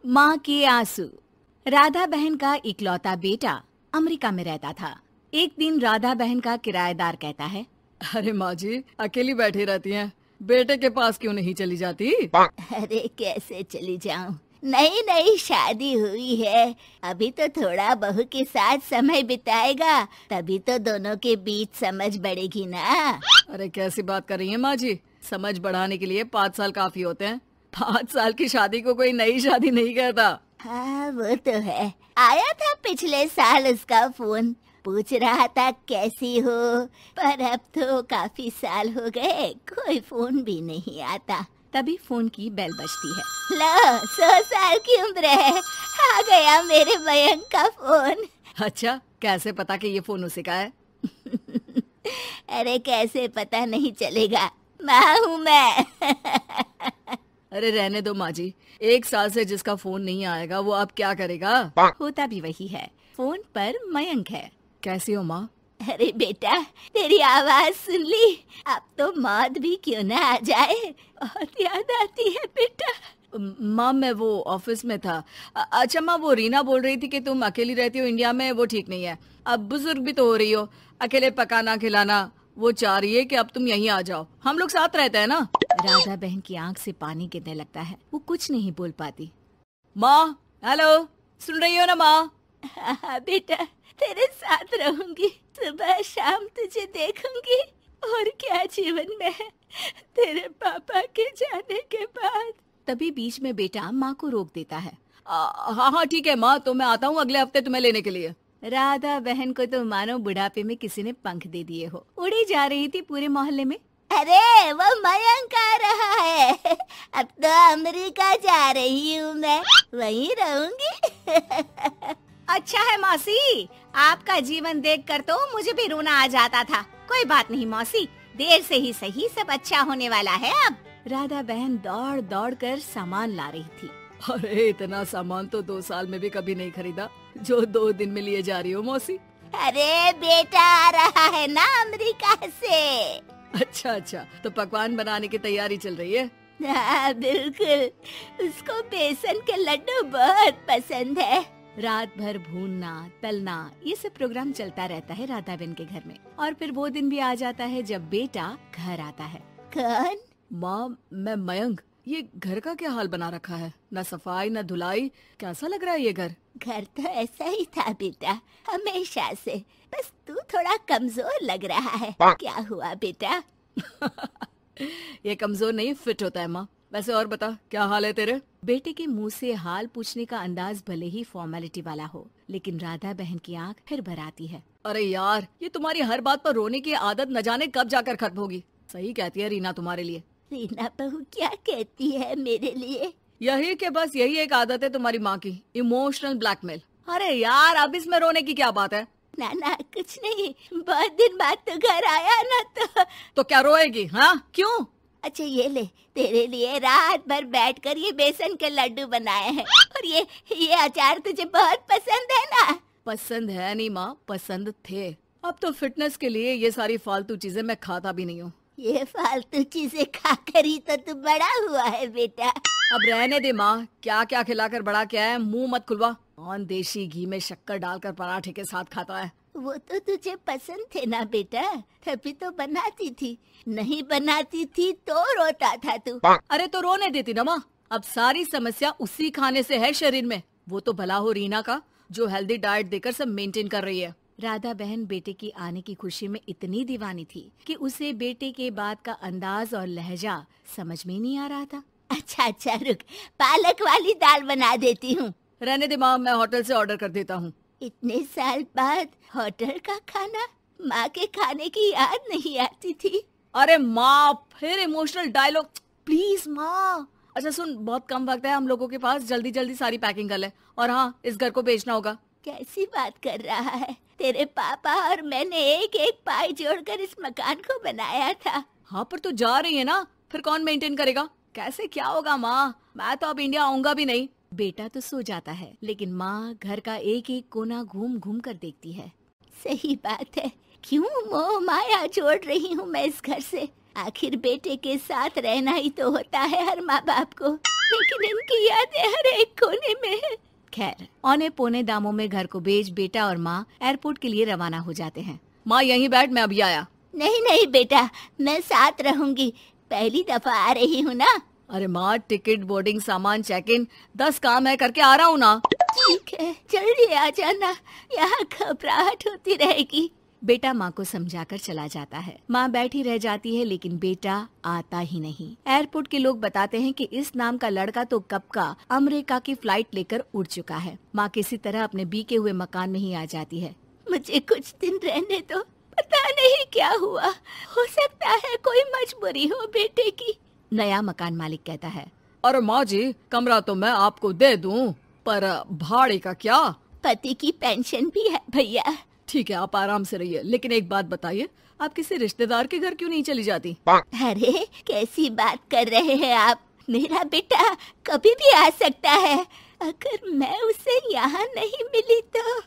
माँ के आंसू। राधा बहन का इकलौता बेटा अमेरिका में रहता था। एक दिन राधा बहन का किराएदार कहता है, अरे माँ जी अकेली बैठी रहती हैं, बेटे के पास क्यों नहीं चली जाती? अरे कैसे चली जाऊं, नई नई शादी हुई है, अभी तो थोड़ा बहू के साथ समय बिताएगा, तभी तो दोनों के बीच समझ बढ़ेगी ना। अरे कैसी बात कर रही हैं माँ जी, समझ बढ़ाने के लिए 5 साल काफी होते हैं। 5 साल की शादी को कोई नई शादी नहीं कहता। हाँ वो तो है, आया था पिछले साल उसका फोन, पूछ रहा था कैसी हो, पर अब तो काफी साल हो गए, कोई फोन भी नहीं आता। तभी फोन की बेल बजती है। लो 100 साल की उम्र है, आ गया मेरे मयंक का फोन। अच्छा कैसे पता कि ये फोन उसी का है? अरे कैसे पता नहीं चलेगा, माँ हूँ मैं। अरे रहने दो माँ जी, 1 साल से जिसका फोन नहीं आएगा वो अब क्या करेगा? होता भी वही है, फोन पर मयंक है। कैसी हो माँ? अरे बेटा तेरी आवाज सुन ली, अब तो मौत भी क्यों ना आ जाए, बहुत याद आती है बेटा। माँ मैं वो ऑफिस में था। अच्छा माँ, वो रीना बोल रही थी कि तुम अकेली रहती हो इंडिया में, वो ठीक नहीं है। अब बुजुर्ग भी तो हो रही हो, अकेले पकाना खिलाना, वो चाह रही है कि अब तुम यहीं आ जाओ, हम लोग साथ रहते हैं ना। राधा बहन की आंख से पानी गिरने लगता है, वो कुछ नहीं बोल पाती। माँ हेलो, सुन रही हो ना माँ? हाँ बेटा तेरे साथ रहूंगी, सुबह शाम तुझे देखूंगी, और क्या जीवन में है तेरे पापा के जाने के बाद। तभी बीच में बेटा माँ को रोक देता है। हाँ हाँ ठीक है माँ, तो मैं आता हूँ अगले हफ्ते तुम्हें लेने के लिए। राधा बहन को तो मानो बुढ़ापे में किसी ने पंख दे दिए हो, उड़ी जा रही थी पूरे मोहल्ले में। अरे वो मयंक आ रहा है, अब तो अमेरिका जा रही हूँ मैं, वहीं रहूंगी। अच्छा है मौसी, आपका जीवन देखकर तो मुझे भी रोना आ जाता था। कोई बात नहीं मौसी, देर से ही सही, सब अच्छा होने वाला है अब। राधा बहन दौड़ दौड़ कर सामान ला रही थी। अरे इतना सामान तो 2 साल में भी कभी नहीं खरीदा जो 2 दिन में लिए जा रही हो मौसी। अरे बेटा आ रहा है ना अमेरिका से। अच्छा अच्छा, तो पकवान बनाने की तैयारी चल रही है? हाँ बिल्कुल, उसको बेसन के लड्डू बहुत पसंद है। रात भर भूनना तलना ये सब प्रोग्राम चलता रहता है राधा बहन के घर में। और फिर वो दिन भी आ जाता है जब बेटा घर आता है। कौन? माँ मैं मयंक, ये घर का क्या हाल बना रखा है, न सफाई न धुलाई, कैसा लग रहा है ये घर? घर तो ऐसा ही था बेटा, हमेशा से, बस तू थोड़ा कमजोर लग रहा है। क्या हुआ बेटा? ये कमजोर नहीं फिट होता है माँ। वैसे और बता क्या हाल है तेरे? बेटे के मुंह से हाल पूछने का अंदाज भले ही फॉर्मेलिटी वाला हो, लेकिन राधा बहन की आंख फिर भर आती है। अरे यार, ये तुम्हारी हर बात पर रोने की आदत न जाने कब जाकर खत्म होगी। सही कहती है रीना तुम्हारे लिए। रीना बहू क्या कहती है मेरे लिए? यही के बस यही एक आदत है तुम्हारी माँ की, इमोशनल ब्लैकमेल। अरे यार अब इसमें रोने की क्या बात है? ना ना कुछ नहीं, बहुत दिन बाद तो घर आया ना तो क्या रोएगी? हाँ क्यों? अच्छा ये ले, तेरे लिए रात भर बैठकर ये बेसन के लड्डू बनाए हैं, और ये अचार तुझे बहुत पसंद है ना? पसंद है नहीं माँ, पसंद थे। अब तो फिटनेस के लिए ये सारी फालतू चीजें मैं खाता भी नहीं हूँ। ये फालतू चीजें खाकर ही तो तू बड़ा हुआ है बेटा। अब रहने दे माँ, क्या क्या खिलाकर बड़ा क्या है, मुंह मत खुलवा। कौन देशी घी में शक्कर डालकर पराठे के साथ खाता है? वो तो तुझे पसंद थे ना बेटा, तभी तो बनाती थी, नहीं बनाती थी तो रोता था तू। अरे तो रोने देती ना माँ, अब सारी समस्या उसी खाने से है शरीर में। वो तो भला हो रीना का, जो हेल्दी डाइट देकर सब मेंटेन कर रही है। राधा बहन बेटे की आने की खुशी में इतनी दीवानी थी कि उसे बेटे के बात का अंदाज और लहजा समझ में नहीं आ रहा था। अच्छा रुक, पालक वाली दाल बना देती हूँ। रहने दे माँ, मैं होटल से ऑर्डर कर देता हूँ। इतने साल बाद होटल का खाना, माँ के खाने की याद नहीं आती थी? अरे माँ फिर इमोशनल डायलॉग, प्लीज माँ। अच्छा सुन, बहुत कम वक्त है हम लोगों के पास, जल्दी जल्दी सारी पैकिंग कर ले, और हाँ इस घर को बेचना होगा। कैसी बात कर रहा है, तेरे पापा और मैंने एक एक पाई जोड़कर इस मकान को बनाया था। हाँ पर तू जा रही है ना, फिर कौन मेंटेन करेगा? कैसे क्या होगा माँ, मैं तो अब इंडिया आऊंगा भी नहीं। बेटा तो सो जाता है, लेकिन माँ घर का एक एक कोना घूम घूम कर देखती है। सही बात है, क्यों मोह माया जोड़ रही हूँ मैं इस घर से, आखिर बेटे के साथ रहना ही तो होता है हर माँ बाप को। लेकिन इनकी यादें हर एक कोने में है। खैर, औने पौने दामों में घर को बेच बेटा और माँ एयरपोर्ट के लिए रवाना हो जाते हैं। माँ यहीं बैठ, मैं अभी आया। नहीं नहीं बेटा, मैं साथ रहूंगी, पहली दफा आ रही हूँ ना। अरे माँ, टिकट, बोर्डिंग, सामान, चेक इन, 10 काम है, करके आ रहा हूँ ना। ठीक है, जल्दी आ जाना, यहाँ घबराहट होती रहेगी। बेटा माँ को समझाकर चला जाता है। माँ बैठी रह जाती है लेकिन बेटा आता ही नहीं। एयरपोर्ट के लोग बताते हैं कि इस नाम का लड़का तो कब का अमेरिका की फ्लाइट लेकर उड़ चुका है। माँ किसी तरह अपने बीके हुए मकान में ही आ जाती है। मुझे कुछ दिन रहने दो, पता नहीं क्या हुआ, हो सकता है कोई मजबूरी हो बेटे की। नया मकान मालिक कहता है। अरे माँ जी, कमरा तो मैं आपको दे दूँ, पर भाड़े का क्या? पति की पेंशन भी है भैया। ठीक है, आप आराम से रहिए, लेकिन एक बात बताइए, आप किसी रिश्तेदार के घर क्यों नहीं चली जाती? अरे कैसी बात कर रहे हैं आप, मेरा बेटा कभी भी आ सकता है। अगर मैं उसे यहाँ नहीं मिली तो